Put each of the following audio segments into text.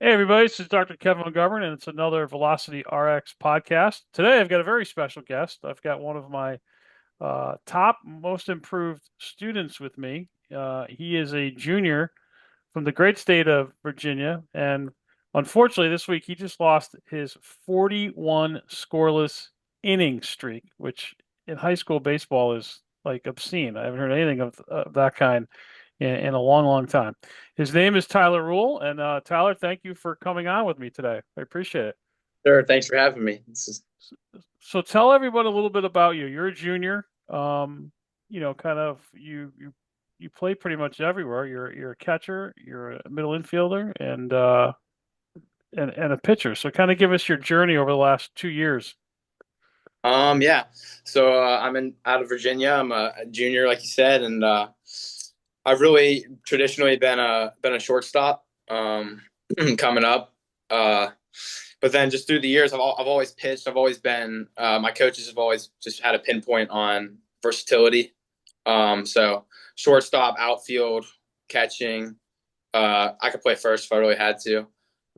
Hey everybody, this is Dr. Kevin McGovern, and it's another VelocityRx podcast. Today I've got a very special guest. I've got one of my top, most improved students with me. He is a junior from the great state of Virginia, and unfortunately this week he just lost his 41 scoreless inning streak, which in high school baseball is like obscene. I haven't heard anything of that kind in a long, long time. His name is Tyler Ruhl, and Tyler, thank you for coming on with me today. I appreciate it. Sure. Thanks for having me. So tell everyone a little bit about you. You're a junior. Kind of you play pretty much everywhere. You're a catcher, you're a middle infielder, and a pitcher. So kind of give us your journey over the last 2 years. Yeah. So I'm in out of Virginia. I'm a junior, like you said, and I've really traditionally been a shortstop. Coming up, but then just through the years, I've always pitched. I've always been. My coaches have always just had a pinpoint on versatility. So shortstop, outfield, catching. I could play first if I really had to.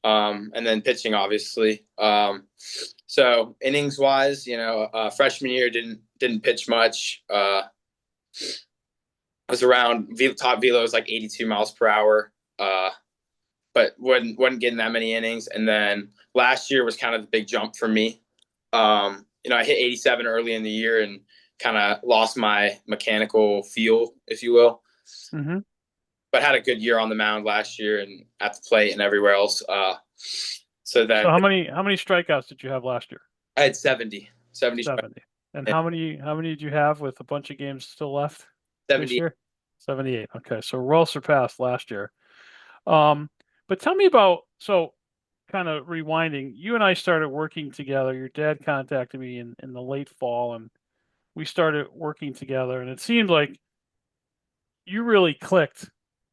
And then pitching, obviously. So innings wise, freshman year didn't pitch much. I was around top velo was like 82 miles per hour, but wasn't getting that many innings. And then last year was kind of the big jump for me. I hit 87 early in the year and kind of lost my mechanical feel, if you will. Hmm. But had a good year on the mound last year and at the plate and everywhere else. So So then how many strikeouts did you have last year? I had 70 strikes, 70. And and how many did you have with a bunch of games still left this 70. year? 78. Okay, so well surpassed last year. Um, but tell me about, so kind of rewinding, you and I started working together. Your dad contacted me in the late fall, and we started working together, and it seemed like you really clicked.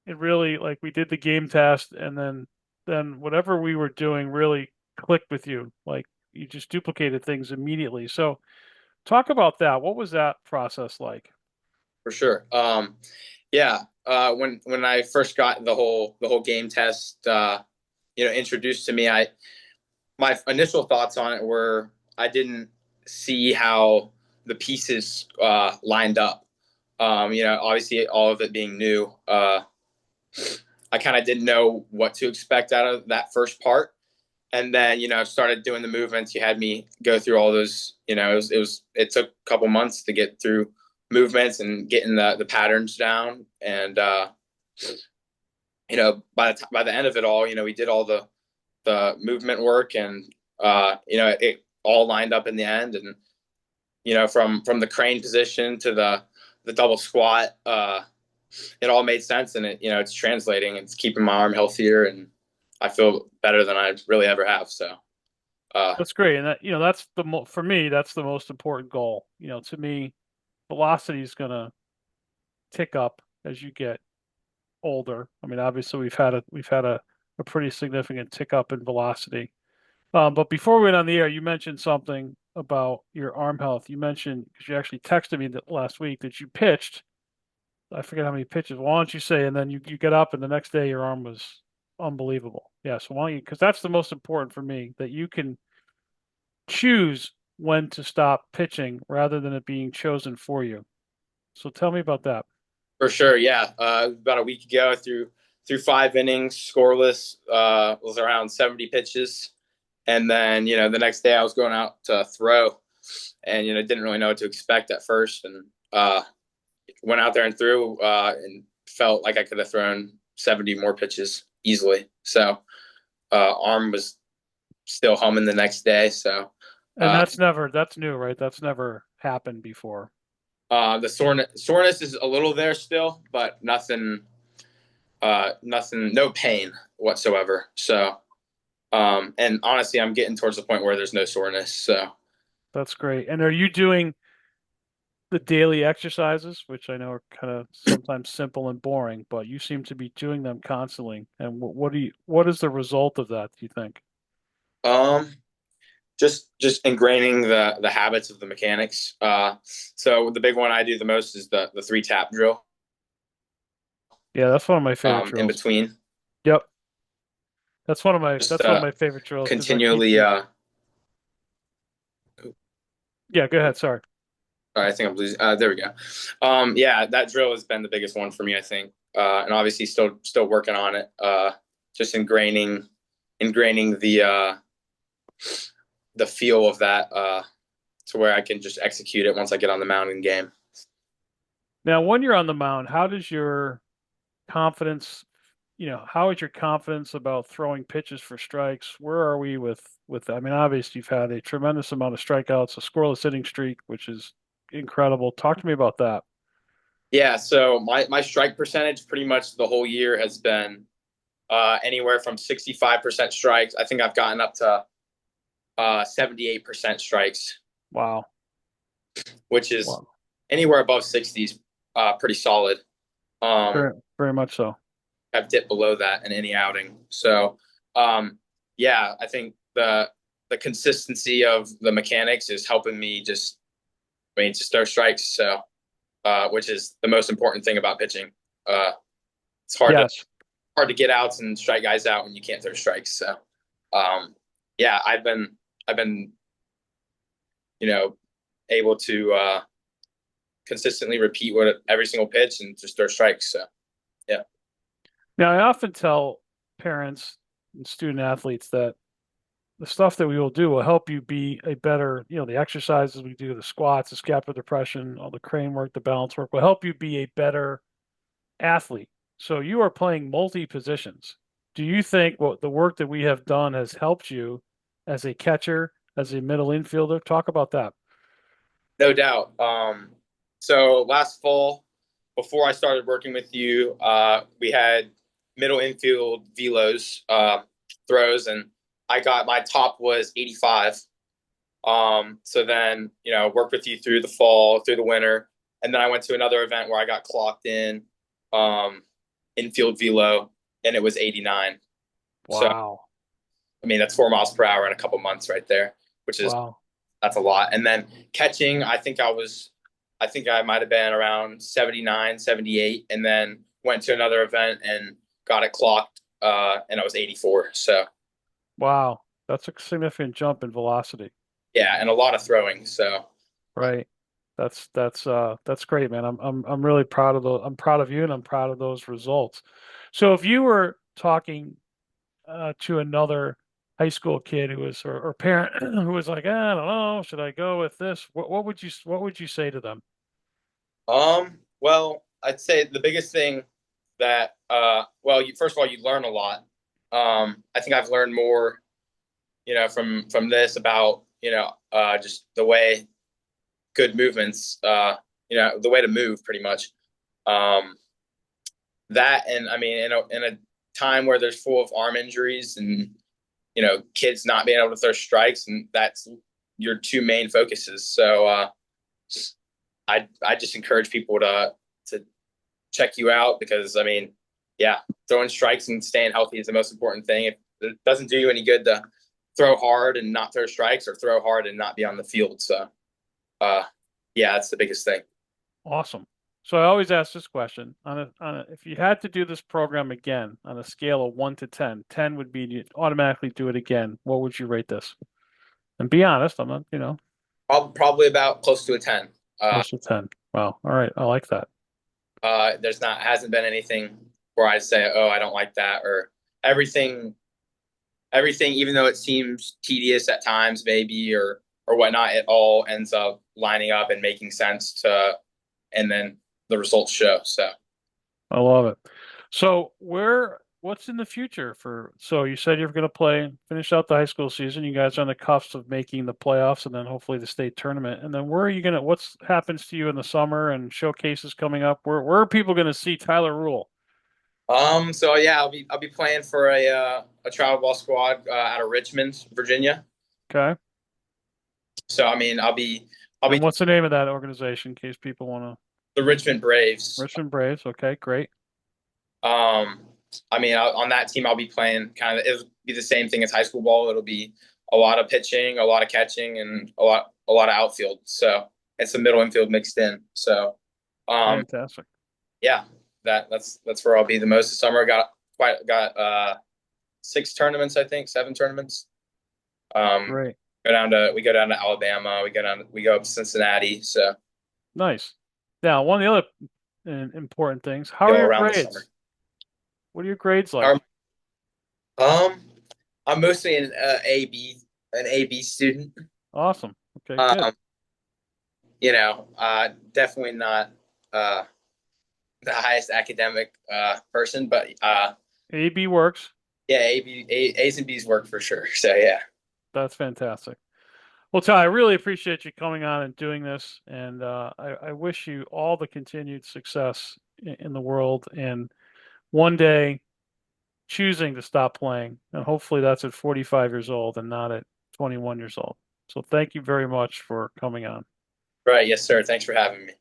It really, like, we did the game test, and then whatever we were doing really clicked with you. Like, you just duplicated things immediately. So talk about that. What was that process like? For sure. Yeah. When I first got the whole game test, introduced to me, my initial thoughts on it were I didn't see how the pieces lined up. Obviously all of it being new, I kind of didn't know what to expect out of that first part. And then started doing the movements. You had me go through all those. It took a couple months to get through movements and getting the patterns down. And by the end of it all, we did all the movement work, and it all lined up in the end. And from the crane position to the double squat, it all made sense, and it's translating. It's keeping my arm healthier, and I feel better than I really ever have. So. Uh, That's great, and that's for me that's the most important goal. To me, velocity is gonna tick up as you get older. I mean, obviously we've had a pretty significant tick up in velocity. But before we went on the air, you mentioned something about your arm health. You mentioned because you actually texted me that last week that you pitched. I forget how many pitches. Why don't you say? And then you get up, and the next day your arm was unbelievable. Yeah. So why don't you? Because that's the most important for me that you can choose when to stop pitching rather than it being chosen for you. So tell me about that. For sure, yeah. About a week ago, through 5 innings, scoreless. Was around 70 pitches, and then the next day I was going out to throw, and didn't really know what to expect at first, and went out there and threw, and felt like I could have thrown 70 more pitches easily. So arm was still humming the next day. So And uh, that's new, right? That's never happened before. the soreness is a little there still, but nothing, no pain whatsoever. So, and honestly, I'm getting towards the point where there's no soreness. So, That's great. And are you doing the daily exercises, which I know are kind of sometimes simple and boring, but you seem to be doing them constantly. And what is the result of that, do you think? um, just ingraining the habits of the mechanics. So the big one I do the most is the three tap drill. Yeah, that's one of my favorite In drills. between. Yep. just that's one of my favorite drills because that keeps continually. you. Yeah, go ahead. Sorry. I think I'm losing. There we go. Yeah, that drill has been the biggest one for me, I think, and obviously still working on it. Just ingraining the feel of that to where I can just execute it once I get on the mound in game. Now, when you're on the mound, how does your confidence, how is your confidence about throwing pitches for strikes? Where are we with that? I mean, obviously you've had a tremendous amount of strikeouts, a scoreless inning streak, which is incredible. Talk to me about that. Yeah, so my strike percentage pretty much the whole year has been anywhere from 65% strikes. I think I've gotten up to 78% strikes, Wow. which is Wow. anywhere above 60s, pretty solid. Very, very much so. I've dipped below that in any outing. So, yeah, I think the consistency of the mechanics is helping me just throw strikes. So, which is the most important thing about pitching. It's Yes. hard to get outs and strike guys out when you can't throw strikes. So, yeah, I've been you know able to consistently repeat what every single pitch and just throw strikes. So, yeah. Now, I often tell parents and student athletes that the stuff that we will do will help you be a better, the exercises we do, the squats, the scapular depression, all the crane work, the balance work will help you be a better athlete. So you are playing multi positions. Do you think what the work that we have done has helped you as a catcher, as a middle infielder? Talk about that. No doubt. So last fall, before I started working with you, we had middle infield velos throws, and I got my top was 85. So then worked with you through the fall, through the winter, and then I went to another event where I got clocked in infield velo, and it was 89. So Wow. I mean that's 4 miles per hour in a couple months right there, which is Wow. that's a lot. And then catching, I think I might have been around 79, 78, and then went to another event and got it clocked, and I was 84. So Wow. That's a significant jump in velocity. yeah, and a lot of throwing. So Right. That's great, man. I'm really proud of I'm proud of you and I'm proud of those results. So if you were talking to another high school kid who was or parent who was like, I don't know, should I go with this? What would you say to them? well, I'd say the biggest thing that well, first of all, you learn a lot. I think I've learned more, from this about just the way good movements, the way to move pretty much. Um, that and I mean, in a time where there's full of arm injuries and kids not being able to throw strikes, and that's your two main focuses. So I just encourage people to check you out because I mean, yeah, throwing strikes and staying healthy is the most important thing. If it doesn't do you any good to throw hard and not throw strikes, or throw hard and not be on the field. So, uh, yeah, that's the biggest thing. Awesome. So I always ask this question if you had to do this program again on a scale of 1 to 10, 10 would be you automatically do it again. What would you rate this? And be honest, I'm not, Probably about close to a 10. close to 10. Wow. All right. I like that. There's not hasn't been anything where I say, oh, I don't like that, or everything. Everything, even though it seems tedious at times, maybe or whatnot, it all ends up lining up and making sense and then the results show. So, I love it. So what's in the future so you said you're going to finish out the high school season. You guys are on the cusp of making the playoffs and then hopefully the state tournament. And then where are you what's happens to you in the summer and showcases coming up? Where are people going to see Tyler Ruhl? so yeah, I'll be playing for a travel ball squad out of Richmond, Virginia. Okay. So I mean, I'll be And what's the name of that organization in case people want to the Richmond Braves. Richmond Braves. Okay, great. Um, I mean, on that team, I'll be playing it'll be the same thing as high school ball. It'll be a lot of pitching, a lot of catching, and a lot of outfield. So it's some middle infield mixed in. So, um, Fantastic. yeah, that's where I'll be the most this summer. Got 6 tournaments, I think, 7 tournaments. Um, Great. we go down to Alabama, we go up to Cincinnati, so Nice. Now, one of the other important things, how are go your around the summer. grades? What are your grades like? Um, um, I'm mostly an AB student. Awesome. Okay, good. Um, definitely not uh the highest academic person, but AB works. yeah, A's and B's work for sure. So yeah. That's fantastic. Well, Ty, I really appreciate you coming on and doing this, and I wish you all the continued success in the world, and one day choosing to stop playing. And hopefully that's at 45 years old and not at 21 years old. So thank you very much for coming on. Right, yes, sir. Thanks for having me.